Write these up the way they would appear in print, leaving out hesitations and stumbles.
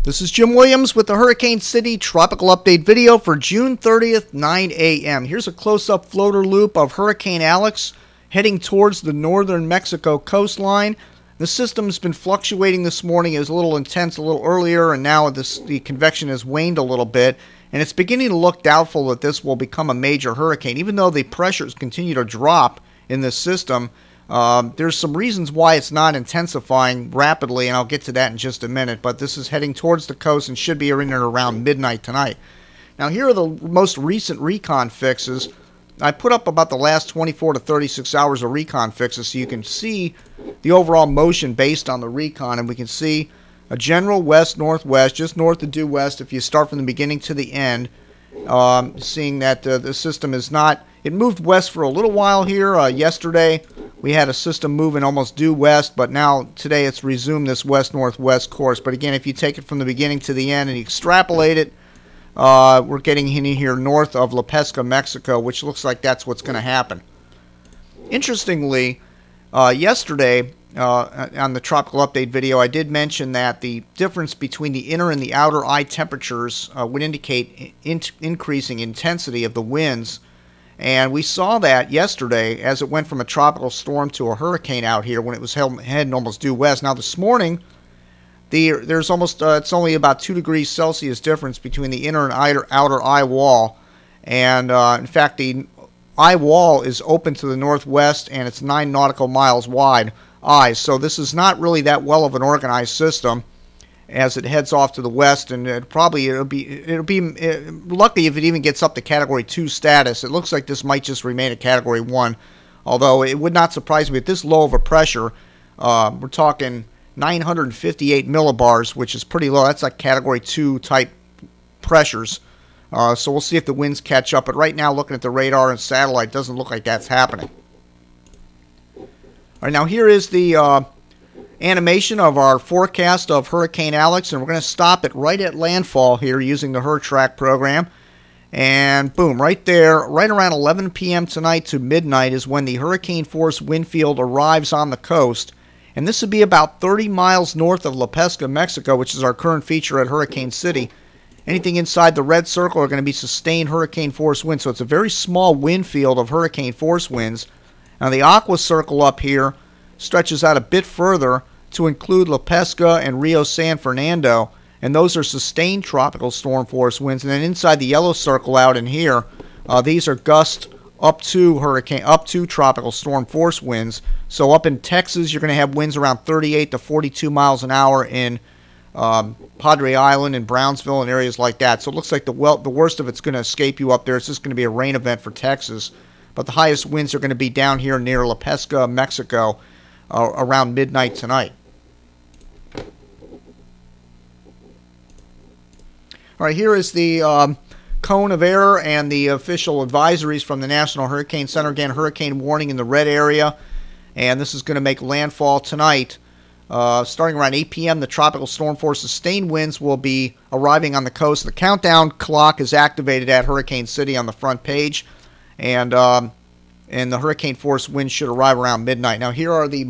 This is Jim Williams with the Hurricane City Tropical Update video for June 30th, 9 a.m. Here's a close-up floater loop of Hurricane Alex heading towards the northern Mexico coastline. The system's been fluctuating this morning. It was a little intense a little earlier, and now the convection has waned a little bit, and it's beginning to look doubtful that this will become a major hurricane. Even though the pressures continue to drop in this system, there's some reasons why it's not intensifying rapidly, and I'll get to that in just a minute, but this is heading towards the coast and should be in and around midnight tonight. Now, here are the most recent recon fixes. I put up about the last 24 to 36 hours of recon fixes so you can see the overall motion based on the recon, and we can see a general west-northwest, just north of due west if you start from the beginning to the end, seeing that the system is not... It moved west for a little while here. Yesterday, we had a system moving almost due west, but now today it's resumed this west-northwest course. But again, if you take it from the beginning to the end and you extrapolate it, we're getting in here north of La Pesca, Mexico, which looks like that's what's going to happen. Interestingly, yesterday on the Tropical Update video, I did mention that the difference between the inner and the outer eye temperatures would indicate increasing intensity of the winds. And we saw that yesterday as it went from a tropical storm to a hurricane out here when it was heading almost due west. Now this morning, there's almost it's only about 2 degrees Celsius difference between the inner and outer eye wall. And in fact, the eye wall is open to the northwest, and it's 9 nautical miles wide eyes. So this is not really that well of an organized system as it heads off to the west, and it'll be lucky if it even gets up to Category 2 status. It looks like this might just remain a Category 1, although it would not surprise me at this low of a pressure. We're talking 958 millibars, which is pretty low. That's like Category 2 type pressures. So we'll see if the winds catch up. But right now, looking at the radar and satellite, it doesn't look like that's happening. All right, now here is the animation of our forecast of Hurricane Alex, and we're going to stop it right at landfall here using the HurTrack program. And boom, right there, right around 11 p.m. tonight to midnight is when the hurricane force wind field arrives on the coast. And this would be about 30 miles north of La Pesca, Mexico, which is our current feature at Hurricane City. Anything inside the red circle are going to be sustained hurricane force winds. So it's a very small wind field of hurricane force winds. Now the aqua circle up here stretches out a bit further to include La Pesca and Rio San Fernando, and those are sustained tropical storm force winds. And then inside the yellow circle out in here, these are gust up to tropical storm force winds. So up in Texas, you're going to have winds around 38 to 42 miles an hour in Padre Island and Brownsville and areas like that. So it looks like the worst of it's going to escape you up there. It's just going to be a rain event for Texas. But the highest winds are going to be down here near La Pesca, Mexico, around midnight tonight. All right, here is the cone of error and the official advisories from the National Hurricane Center. Again, hurricane warning in the red area, and this is going to make landfall tonight. Starting around 8 p.m., the tropical storm force sustained winds will be arriving on the coast. The countdown clock is activated at Hurricane City on the front page, and the hurricane force winds should arrive around midnight. Now, here are the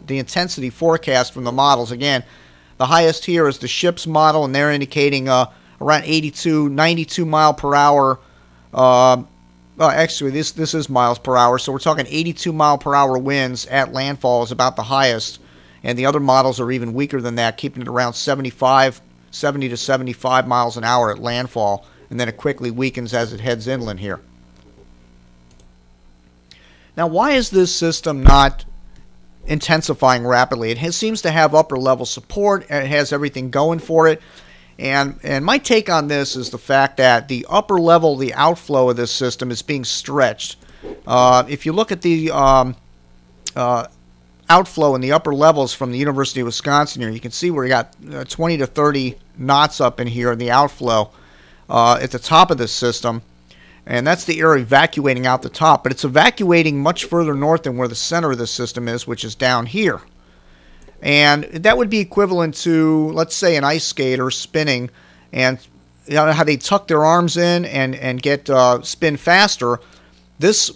intensity forecast from the models. Again, the highest here is the ship's model, and they're indicating around 92 mile per hour. Actually, this is miles per hour, so we're talking 82 mile per hour winds at landfall is about the highest, and the other models are even weaker than that, keeping it around 70 to 75 miles an hour at landfall, and then it quickly weakens as it heads inland here. Now, why is this system not intensifying rapidly? It seems to have upper level support, and it has everything going for it. And my take on this is the fact that the upper level, the outflow of this system is being stretched. If you look at the outflow in the upper levels from the University of Wisconsin here, you can see where you got 20 to 30 knots up in here in the outflow at the top of this system. And that's the air evacuating out the top. But it's evacuating much further north than where the center of the system is, which is down here. And that would be equivalent to, let's say, an ice skater spinning, and you know how they tuck their arms in and get spin faster. This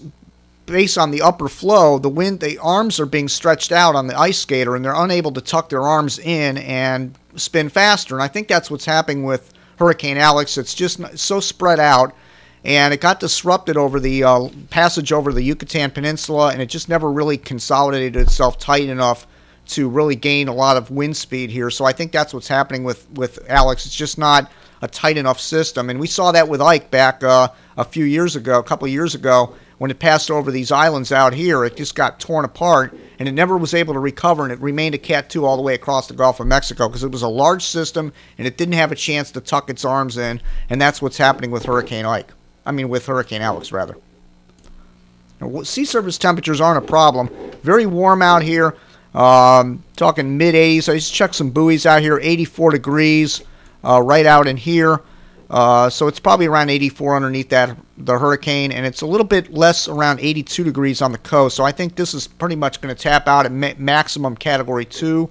based on the upper flow, the arms are being stretched out on the ice skater, and they're unable to tuck their arms in and spin faster. And I think that's what's happening with Hurricane Alex. It's just so spread out, and it got disrupted over the passage over the Yucatan Peninsula, and it just never really consolidated itself tight enough to really gain a lot of wind speed here. So I think that's what's happening with Alex. It's just not a tight enough system. And we saw that with Ike back a couple of years ago, when it passed over these islands out here. It just got torn apart, and it never was able to recover, and it remained a Cat 2 all the way across the Gulf of Mexico because it was a large system, and it didn't have a chance to tuck its arms in, and that's what's happening with Hurricane Alex, rather. Now, sea surface temperatures aren't a problem. Very warm out here. Talking mid-80s. I just checked some buoys out here, 84 degrees right out in here. So it's probably around 84 underneath the hurricane, and it's a little bit less, around 82 degrees on the coast. So I think this is pretty much going to tap out at maximum Category 2.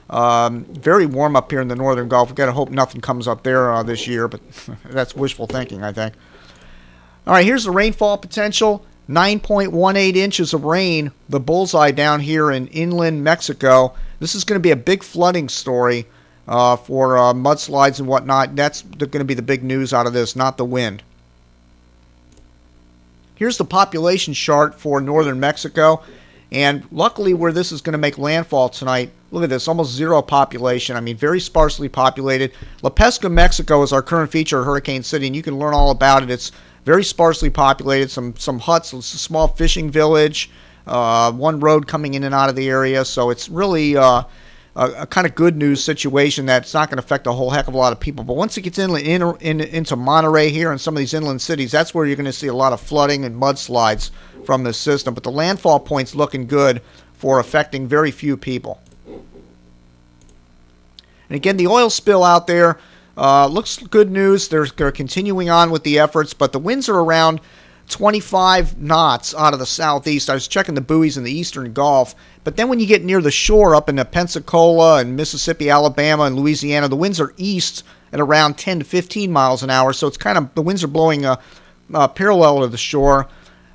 Very warm up here in the northern Gulf. We've got to hope nothing comes up there this year, but that's wishful thinking, I think. All right, here's the rainfall potential. 9.18 inches of rain, the bullseye down here in inland Mexico. This is going to be a big flooding story for mudslides and whatnot. That's going to be the big news out of this, not the wind. Here's the population chart for northern Mexico. And luckily where this is going to make landfall tonight, look at this, almost zero population. I mean, very sparsely populated. La Pesca, Mexico is our current feature at Hurricane City, and you can learn all about it. It's very sparsely populated, some huts, it's a small fishing village, one road coming in and out of the area, so it's really a kind of good news situation that's not going to affect a whole heck of a lot of people. But once it gets into Monterey here and some of these inland cities, that's where you're going to see a lot of flooding and mudslides from this system. But the landfall point's looking good for affecting very few people. And again, the oil spill out there, looks good news. They're continuing on with the efforts, but the winds are around 25 knots out of the southeast. I was checking the buoys in the eastern Gulf, but then when you get near the shore up in Pensacola and Mississippi, Alabama, and Louisiana, the winds are east at around 10 to 15 miles an hour, so it's kind of, the winds are blowing parallel to the shore,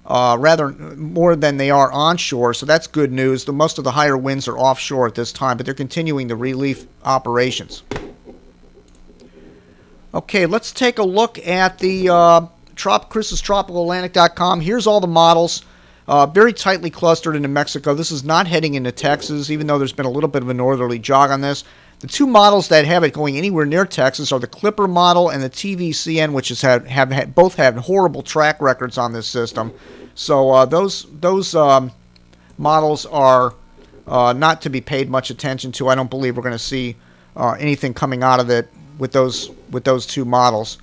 rather more than they are onshore, so that's good news. Most of the higher winds are offshore at this time, but they're continuing the relief operations. Okay, let's take a look at the ChrysisTropicalAtlantic.com. Here's all the models, very tightly clustered into Mexico. This is not heading into Texas, even though there's been a little bit of a northerly jog on this. The two models that have it going anywhere near Texas are the Clipper model and the TVCN, which have both had horrible track records on this system. So those models are not to be paid much attention to. I don't believe we're going to see anything coming out of it with those two models.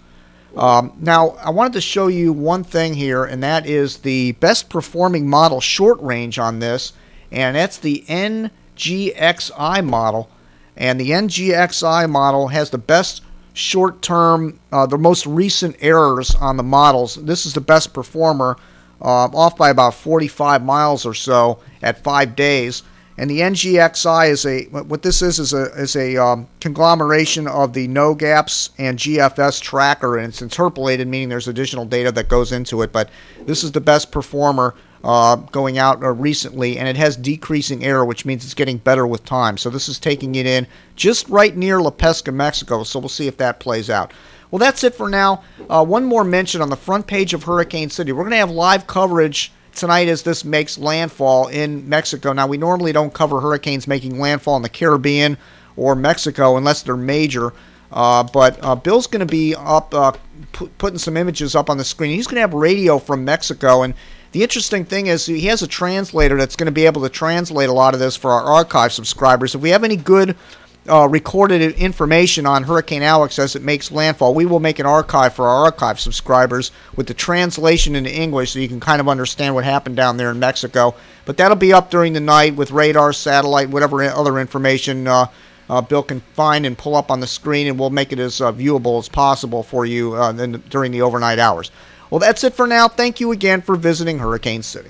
Now, I wanted to show you one thing here, and that is the best performing model short range on this, and that's the NGXI model. And the NGXI model has the best short-term, the most recent errors on the models. This is the best performer, off by about 45 miles or so at 5 days. And the NGXI is what this is a conglomeration of the NOGAPS and GFS tracker, and it's interpolated, meaning there's additional data that goes into it. But this is the best performer going out recently, and it has decreasing error, which means it's getting better with time. So this is taking it in just right near La Pesca, Mexico. So we'll see if that plays out. Well, that's it for now. One more mention on the front page of Hurricane City. We're going to have live coverage tonight as this makes landfall in Mexico. Now, we normally don't cover hurricanes making landfall in the Caribbean or Mexico unless they're major. But Bill's going to be up putting some images up on the screen. He's going to have radio from Mexico. And the interesting thing is he has a translator that's going to be able to translate a lot of this for our archive subscribers. If we have any good recorded information on Hurricane Alex as it makes landfall, we will make an archive for our archive subscribers with the translation into English so you can kind of understand what happened down there in Mexico. But that'll be up during the night with radar, satellite, whatever other information Bill can find and pull up on the screen, and we'll make it as viewable as possible for you during the overnight hours. Well, that's it for now. Thank you again for visiting Hurricane City.